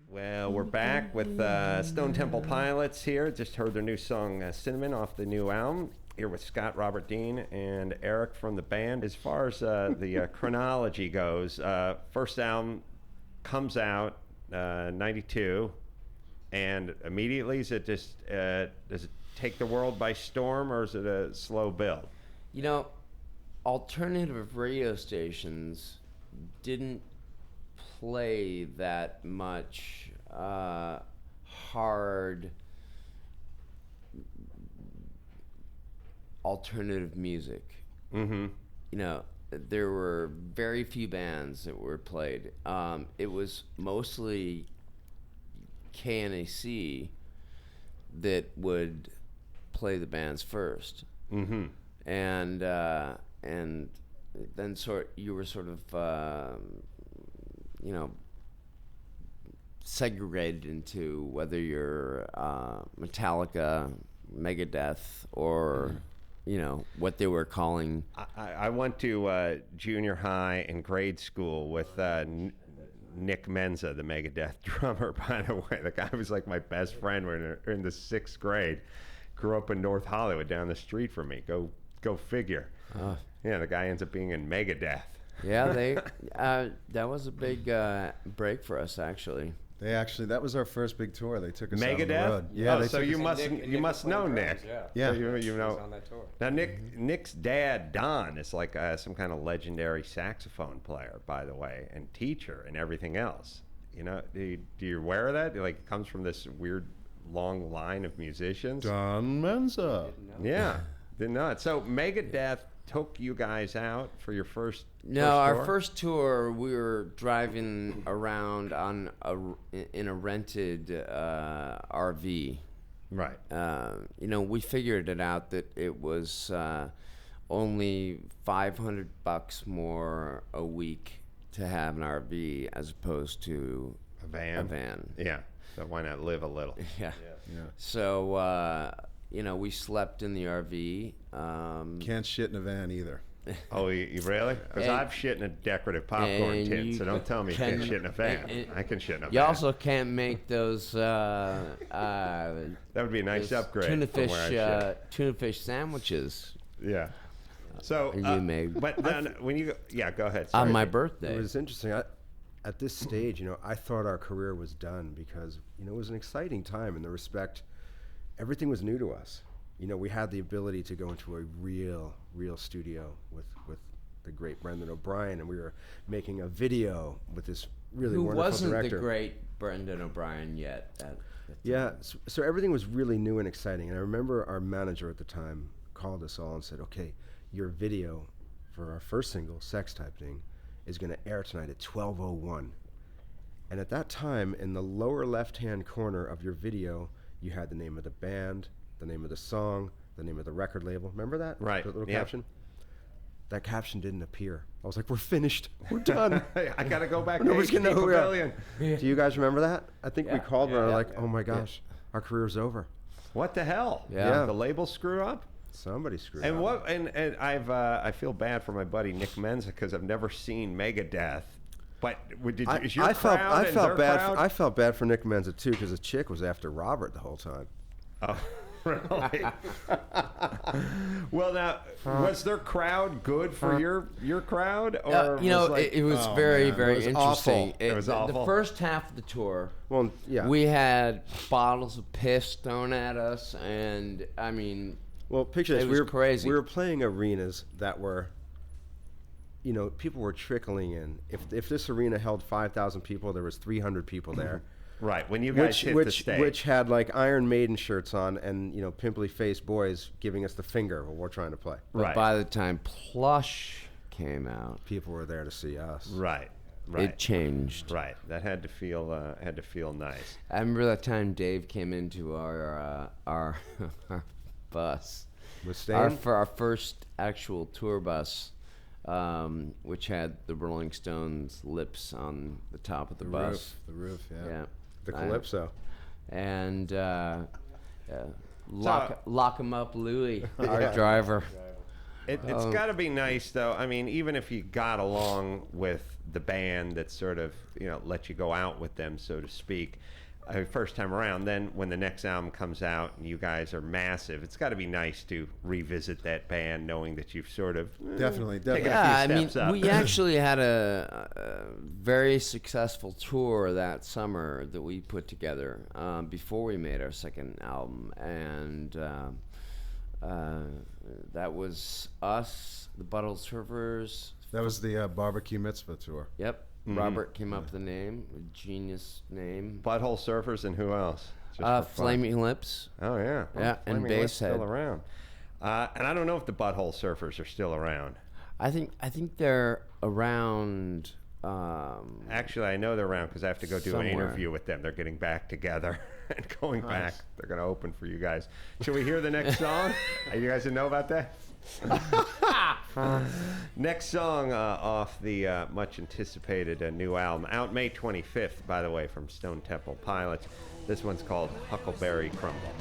Well, we're back with Stone Temple Pilots here. Just heard their new song, Cinnamon, off the new album. Here with Scott, Robert Dean, and Eric from the band. As far as the chronology goes, first album comes out 92, and immediately is it just does it take the world by storm, or is it a slow build? You know, alternative radio stations didn't play that much hard alternative music. Mm-hmm. You know, there were very few bands that were played. It was mostly KNAC that would play the bands first. Mm-hmm. And then you were sort of segregated into whether you're Metallica, Megadeth, or what they were calling. I went to junior high and grade school with Nick Menza, the Megadeth drummer. By the way, the guy was like my best friend. We're in the 6th grade. Grew up in North Hollywood, down the street from me. Go figure. Yeah, the guy ends up being in Megadeth. Yeah, that was a big break for us, actually. That was our first big tour. They took us Megadeth? out on the road. Yeah, so you must know Nick. Yeah. So you know. On that tour. Now Nick's dad, Don, is like some kind of legendary saxophone player, by the way, and teacher and everything else. You know, do you aware of that? Like, comes from this weird long line of musicians. Don Menza. Yeah, didn't know it. So Megadeth took you guys out for your first our tour? first tour, we were driving around in a rented RV. Right. We figured it out that it was only $500 more a week to have an RV as opposed to a van. Yeah. So why not live a little? Yeah. So we slept in the RV. Can't shit in a van either. Oh, you really? Because I've shit in a decorative popcorn tin, so don't tell me you can't shit in a van. I can shit in a van. You also can't make those that would be a nice upgrade tuna fish sandwiches. Yeah. So you made. But then when you go ahead. Sorry. On my birthday. It was interesting. At this stage, I thought our career was done because it was an exciting time in the respect everything was new to us. We had the ability to go into a real studio with the great Brendan O'Brien, and we were making a video with this really wonderful director. Who wasn't the great Brendan O'Brien yet? Yeah, so everything was really new and exciting. And I remember our manager at the time called us all and said, okay, your video for our first single, Sex Type Thing, is going to air tonight at 12:01. And at that time, in the lower left-hand corner of your video, you had the name of the band, the name of the song, the name of the record label. Remember that? Right. The little caption? That caption didn't appear. I was like, we're finished. We're done. I got to go back to Nobody's gonna know who we are. Pavilion. Do you guys remember that? I think we called and we were like, oh my gosh, our career's over. What the hell? Yeah. The label screw up? Somebody screwed and up. And I feel bad for my buddy Nick Menza because I've never seen Megadeth. But is your crowd I felt bad for Nick Menza too because the chick was after Robert the whole time. Oh, really? Well, now, was their crowd good for your crowd? Or it was very interesting. Awful. It was awful. The first half of the tour, we had bottles of piss thrown at us, and I mean, picture this. Crazy. We were playing arenas that were, people were trickling in. If this arena held 5,000 people, there was 300 people there. Right, when you guys hit the stage. Which had like Iron Maiden shirts on and, pimply faced boys giving us the finger while we're trying to play. But by the time Plush came out, people were there to see us. Right. It changed. Right, that had to feel nice. I remember that time Dave came into our bus. For our first actual tour bus, which had the Rolling Stones lips on the top of the bus. The roof, yeah. The Calypso. And lock 'em up Louie, our driver. It's got to be nice, though. I mean, even if you got along with the band that sort of, let you go out with them, so to speak, first time around, then when the next album comes out and you guys are massive, it's got to be nice to revisit that band knowing that you've sort of Definitely. taken Yeah, a few I mean, steps up. we actually had a very successful tour that summer that we put together before we made our second album, and that was us, the Butthole Surfers. That was the Barbecue Mitzvah tour. Yep. Robert came up with the name, a genius name. Butthole Surfers and who else? Just for fun. Flaming Lips. Oh, yeah. Yeah, and Flaming Lips Basshead. still around. And I don't know if the Butthole Surfers are still around. I think they're around. Actually, I know they're around because I have to go do an Somewhere. interview with them. They're getting back together and going back. They're going to open for you guys. Should we hear the next song? You guys didn't know about that? Next song off the much anticipated new album, out May 25th, by the way, from Stone Temple Pilots. This one's called Huckleberry Crumble.